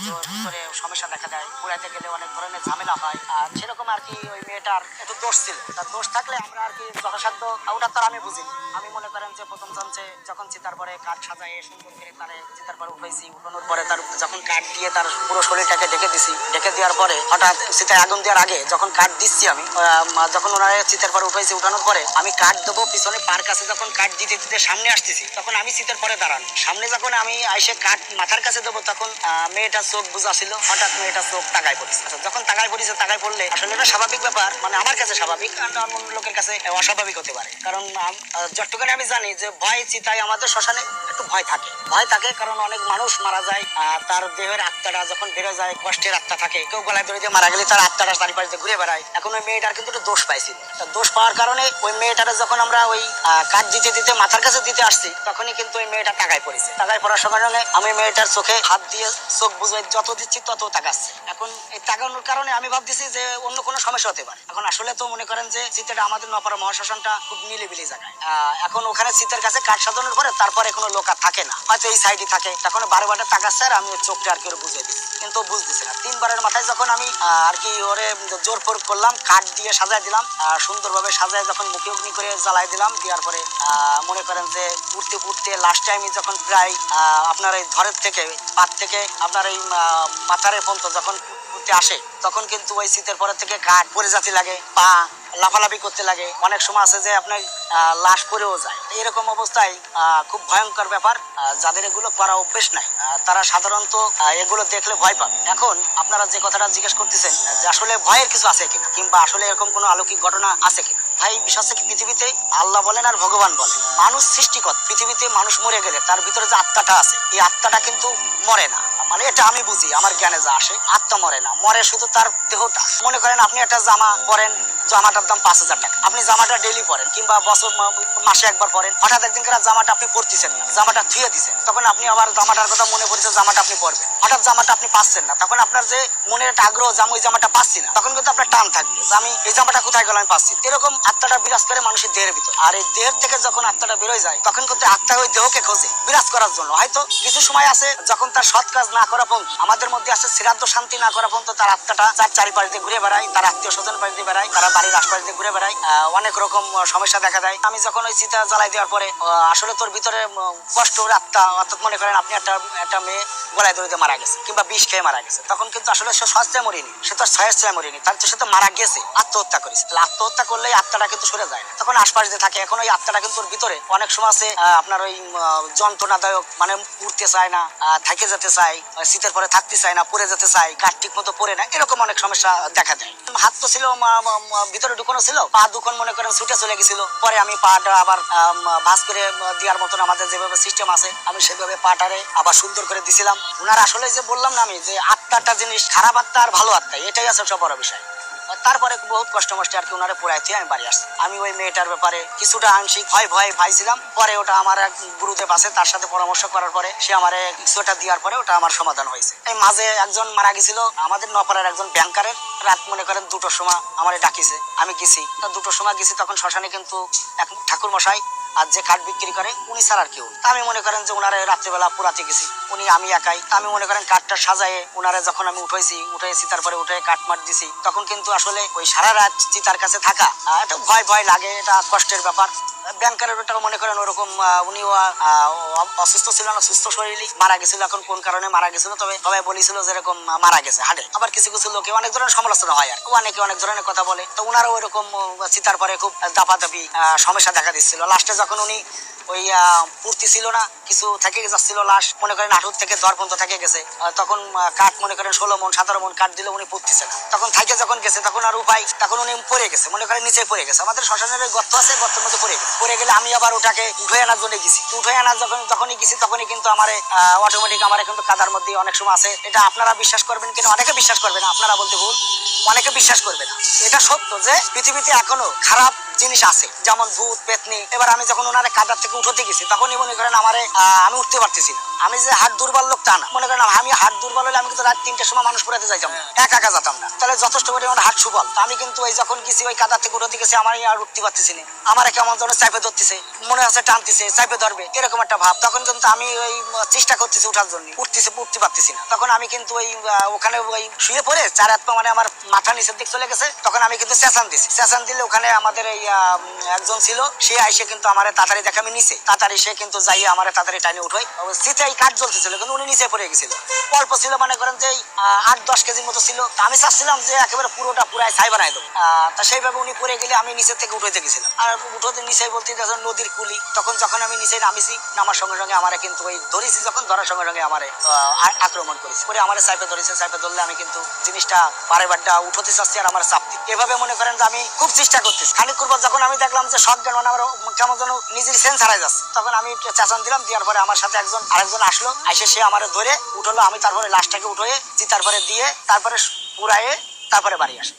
ভিতরে সমস্যা দেখা দেয়, পুরাইতে গেলে অনেক ধরনের ঝামেলা হয়। আর সেরকম আর কি ওই মেয়েটার একটু দোষ ছিল। তার দোষ থাকলে আমরা আর কি যথাসাধ্য, ওটা তো আর আমি বুঝিনি। আমি মনে করেন যে প্রথম চান্সে যখন চিতার পরে কাঠ সাজায় সুন্দর করে তারে চিতার পরে উঠাইছি, উঠানোর পরে তার যখন কাঠ দিয়ে তার পুরো শরীরটাকে ঢেকে দিছি, ঢেকে দেওয়ার পরে হঠাৎ চিতায় আগুন দেওয়ার আগে যখন কাঠ দিচ্ছি আমি, যখন ওনারা চিতার পরে উঠাইছি, উঠানোর পরে আমি কাঠ দেবো পিছনে পার কাছে যখন কাঠ দিতে দিতে সামনে আসতেছি, তখন আমি চিতার পরে দাঁড়ানো, সামনে যখন আমি আইসে কাঠ মাথার কাছে দেবো, তখন মেয়েটার চোখ বুঝা ছিল, হঠাৎ মেয়েটার চোখ তাকায় পড়েছে। যখন তাকায় পড়েছে, তাকায় পড়লে আসলে এটা স্বাভাবিক ব্যাপার, মানে আমার কাছে স্বাভাবিক, অন্য লোকের কাছে অস্বাভাবিক হতে পারে। কারণ যতটুকুনি আমি জানি যে ভয় চিতায় আমাদের শ্মশানে একটু ভয় থাকে, ভয় থাকে, কারণ অনেক মানুষ মারা যায়, তার দেহের আত্মাটা যখন বেড়ে যায়, কষ্টের আত্মা থাকে, কেউ গলায় দড়ি দিয়ে মারা গেলে তার আত্মাটা চারিপাশে ঘুরে বেড়ায়। এখন ওই মেয়েটার কিন্তু একটু দোষ পাইছিল, দোষ পাওয়ার কারণে ওই মেয়েটারে যখন আমরা ওই কাঠ দিতে দিতে মাথার কাছে দিতে আসছি, তখনই কিন্তু ওই মেয়েটা টাকায় পড়েছে। টাকায় পড়ার সঙ্গে সঙ্গে আমি মেয়েটার চোখে হাত দিয়ে চোখ বুঝে যত দিচ্ছি তত তাকাচ্ছে। এখন এই তাকানোর কারণে আমি ভাবতেছি যে অন্য কোনো সমস্যা হতে পারে। এখন আসলে তো মনে করেন যে চিতাটা আমাদের নপাড়া মহাশ্মশানটা খুব নিলিবিলি জায়গায়। এখন ওখানে চিতার কাছে কাঠ সাজানোর পরে তারপরে কোনো লোক আর থাকে না, হয়তো এই সাইডে থাকে, তখন বারে বারে তাকাচ্ছে আর আমি ওর চোখটা আর কি ওর বুঝিয়ে দিচ্ছি, কিন্তু বুঝতেছে না। তিনবারের মাথায় যখন আমি আর কি ওরে জোর প্রয়োগ করলাম, কাঠ দিয়ে সাজাই দিলাম, সুন্দরভাবে সাজায় যখন মুখে অগ্নি করে জ্বালাই দিলাম, দেওয়ার পরে মনে করেন যে উঠতে উঠতে লাস্ট টাইমে যখন প্রায় আপনার এই ধরের থেকে পাত থেকে আপনার এই মাথারে পর্যন্ত যখন উঠতে আসে, তখন কিন্তু ওই শীতের পরের থেকে কাঠ পরে যাতে লাগে, পা লাফালাফি করতে লাগে, অনেক সময় আছে যে আপনার লাশ পরেও যায়। এরকম অবস্থায় খুব ভয়ঙ্কর ব্যাপার। যাদের এগুলো করা অভ্যেস নাই, তারা সাধারণত এগুলো দেখলে ভয় পাবে। এখন আপনারা যে কথাটা জিজ্ঞেস করতেছেন যে আসলে ভয়ের কিছু আছে কিনা, কিংবা আসলে এরকম কোনো অলৌকিক ঘটনা আছে কিনা, ভাই বিশ্বাস আছে কি, পৃথিবীতে আল্লাহ বলেন আর ভগবান বলেন, মানুষ সৃষ্টিকর, পৃথিবীতে মানুষ মরে গেলে তার ভিতরে যে আত্মাটা আছে, এই আত্মাটা কিন্তু মরে না। মানে এটা আমি বুঝি, আমার জ্ঞানে যা আসে, আত্মা মরে না, মরে শুধু তার দেহটা। মনে করেন আপনি একটা জামা পরেন, জামাটার দাম 5,000 টাকা, আপনি জামাটা ডেইলি পরেন কিংবা বছর মাসে একবার পরেন, হঠাৎ একদিন করে জামাটা আপনি পরতেছেন না, জামাটা ধুয়ে দিচ্ছেন, তখন আপনি আবার জামাটার কথা মনে পড়ছে, জামাটা আপনি পরবেন, হঠাৎ জামাটা আপনি পাচ্ছেন না, তখন আপনার যে মনের একটা আগ্রহ যে আমি ওই জামাটা পাচ্ছি না, তখন কিন্তু আপনার টান থাকবে যে আমি এই জামাটা কোথায় গেল, আমি পাচ্ছি। এরকম আত্মাটা বিরাজ করে মানুষের দেহের ভিতর, আর এই দেহের থেকে যখন আত্মাটা বেরোয় যায়, তখন কিন্তু আত্মা ওই দেহকে খোঁজে বিরাজ করার জন্য। হয়তো কিছু সময় আছে যখন তার সৎ কাজ না করা পর্যন্ত, আমাদের মধ্যে আছে শ্রাদ্ধ শান্তি না করা পর্যন্ত, তার আত্মাটা তার চারিপাশ দিয়ে ঘুরে বেড়ায়, তার আত্মীয় স্বজন পাশ দিয়ে বেড়ায়, তারা বাড়ির আশপাশ দিয়ে ঘুরে বেড়ায়, অনেক রকম সমস্যা দেখা দেয়। আমি যখন ওই চিতা জ্বালাই দেওয়ার পরে আসলে তোর ভিতরে কষ্ট আত্মা, অর্থাৎ মনে করেন আপনি একটা মেয়ে গলায় দড়িতে মারা গেছে কিংবা বিষ খেয়ে মারা গেছে, তখন কিন্তু আসলে সে স্বাস্থ্যে মরিনি, সে তো স্বাস্থ্যে মরিনি, তার সে তো মারা গেছে, আত্মহত্যা করেছে। তাহলে আত্মহত্যা করলে আত্মাটা কিন্তু সরে যায় না, তখন আশপাশ দিয়ে থাকে। এখন ওই আত্মাটা কিন্তু ওর ভিতরে অনেক সময় আছে আপনার ওই যন্ত্রণাদায়ক, মানে উঠতে চায় না, থাকে যেতে চায়, শীতের পরে থাকতে চায় না, পরে যেতে চায়, কাঠ ঠিক মতো পরে না, এরকম অনেক সমস্যা দেখা দেয়। হাত তো ছিল ভিতরে ঢুকানো ছিল, পা দুখন মনে করেন ছুটে চলে গেছিল, পরে আমি পাটা আবার ভাঁজ করে দেওয়ার মতন আমাদের যেভাবে সিস্টেম আছে, আমি সেভাবে পাটারে আবার সুন্দর করে দিছিলাম। ওনার আসলে যে বললাম না আমি, যে আত্মাটা জিনিস, খারাপ আত্মা আর ভালো আত্মা, এটাই আছে সব বড় বিষয়। তারপরে বহুত কষ্ট মষ্টে আর কি ওনারে পড়াইতে আমি বাড়ি আসছি। আমি ওই মেয়েটার ব্যাপারে কিছুটা আংশিক ভয় পাইছিলাম, পরে ওটা আমার এক গুরুদেব আছে, তার সাথে পরামর্শ করার পরে সে আমার কিছুটা দেওয়ার পরে ওটা আমার সমাধান হয়েছে। এই মাঝে একজন মারা গেছিল আমাদের নপাড়ার একজন ব্যাংকারের, রাত মনে করেন 2টোর সময় আমারে ডাকিছে, আমি গেছি। 2টোর সময় গেছি, তখন শ্মশানে কিন্তু এক ঠাকুর মশাই আর যে কাঠ বিক্রি করে উনি ছাড়া আর কেউ। আমি মনে করেন যে ওনারে রাত্রেবেলা পোড়াতে গেছি, উনি আমি একাই। আমি মনে করেন কাঠটা সাজায়ে ওনারে যখন আমি উঠেছি তারপরে উঠে কাঠ মাঠ দিছি, তখন কিন্তু আসলে ওই সারা রাত চিতার কাছে থাকা একটা ভয় লাগে, এটা কষ্টের ব্যাপার। ব্যাংকারের ওটাও মনে করেন ওরকম, উনিও অসুস্থ ছিল না, সুস্থ শরীরই মারা গেছিল। এখন কোন কারণে মারা গেছিল, তবে সবাই বলেছিল যেরকম মারা গেছে হাটে। আবার কিছু কিছু লোকে অনেক ধরনের সমালোচনা হয়, আর অনেকে অনেক ধরনের কথা বলে, তো ওনারও ওইরকম চিতার পরে খুব দাপাদাপি সমস্যা দেখা দিচ্ছিল। লাস্টে যখন উনি ওই পূর্তি ছিল না, কিছু থেকে যাচ্ছিল লাশ, মনে করেন 18 থেকে 10 পর্যন্ত থেকে গেছে, তখন কাঠ মনে করেন 16 মন 17 মন কাঠ দিলে উনি পড়তেছে না, তখন থাইকে যখন গেছে তখন আর উপায়, তখন উনি পড়ে গেছে, মনে করেন নিচে পড়ে গেছে। আমাদের শ্মশানের গর্ত আছে, গর্তের মধ্যে পড়ে গেলে আমি আবার ওটাকে উঠে আনার জন্য গেছি। উঠে আনার যখনই গেছি তখনই কিন্তু আমার অটোমেটিক আমার কিন্তু কাদার মধ্যে অনেক সময় আছে। এটা আপনারা বিশ্বাস করবেন কিনা, অনেকে বিশ্বাস করবে না, আপনারা বলতে ভুল, অনেকে বিশ্বাস করবে না। এটা সত্য যে পৃথিবীতে এখনো খারাপ জিনিস আছে, যেমন ভূত পেতনি। এবার আমি যখন ওনারে কাদার থেকে উঠতে গেছি তখনই মনে করেন আমারে আমি উঠতে পারতেছি না। আমি যে হাত দুর্বল লোক তা না, মনে করেন আমি হাত দুর্বল হলে আমি কিন্তু রাত 3টার সময় মানুষ পুরাতে যাইতাম না, একা একা যেতাম না। তাহলে যথেষ্ট পরিমাণে হাত সুবল। তো আমি কিন্তু ওই যখন গেছি ওই কাদার থেকে উঠতে গেছি, আমার আর উঠতে পারতেছি না। আমার কেমন যেন চাপে ধরতেছে, মনে হচ্ছে টানতেছে, চাপে ধরবে এরকম একটা ভাব। তখন কিন্তু আমি ওই চেষ্টা করতেছি উঠার জন্য, উঠতে পারতেছি না। তখন আমি কিন্তু ওই ওখানে ওই শুয়ে পড়ে 4 হাত পা মানে আমার মাথা নিচের দিক চলে গেছে। তখন আমি কিন্তু চেঁচান দিছি, চেঁচান দিলে ওখানে আমাদের এই একজন ছিল, সে আইসে কিন্তু আমার তাড়াতাড়ি দেখে আমি নিচে, তাড়াতাড়ি সে কিন্তু যাই আমার তাড়াতাড়ি টাইনে উঠোই। শীতেই কাঠ জ্বলতেছিল কিন্তু উনি নিচে পড়ে গেছিল। অল্প ছিল, মনে করেন যে 8-10 কেজির মতো ছিল। আমি চাচ্ছিলাম যে একেবারে পুরাই ছাই বানাই দেবো। তা সেইভাবে উনি পড়ে গেলে আমি নিচের থেকে উঠতে গেছিলাম। আর উঠোতে নিচে বলতে নদীর কুলি। তখন যখন আমি নিচে নামিছি, নামার সঙ্গে সঙ্গে আমার কিন্তু ওই ধরেছি, যখন ধরার সঙ্গে সঙ্গে আমার আক্রমণ করেছে, পরে আমার চাইপে ধরেছে। চাইপে ধরলে আমি কিন্তু জিনিসটা বারেবারটা উঠতে চাচ্ছি আর আমার চাপতি। এভাবে মনে করেন যে আমি খুব চেষ্টা করতেছি। খানিক পর যখন আমি দেখলাম যে সব জ্ঞান মানে আমার কেমন যেন নিজের সেন্স হারাই যাচ্ছে, তখন আমি চেঁচান দিলাম। দেওয়ার পরে আমার সাথে আরেকজন আসলো, এসে সে আমার ধরে উঠলো। আমি তারপরে লাশটাকে উঠোয়ে তারপরে দিয়ে তারপরে পুরায়ে তারপরে বাড়ি আসি।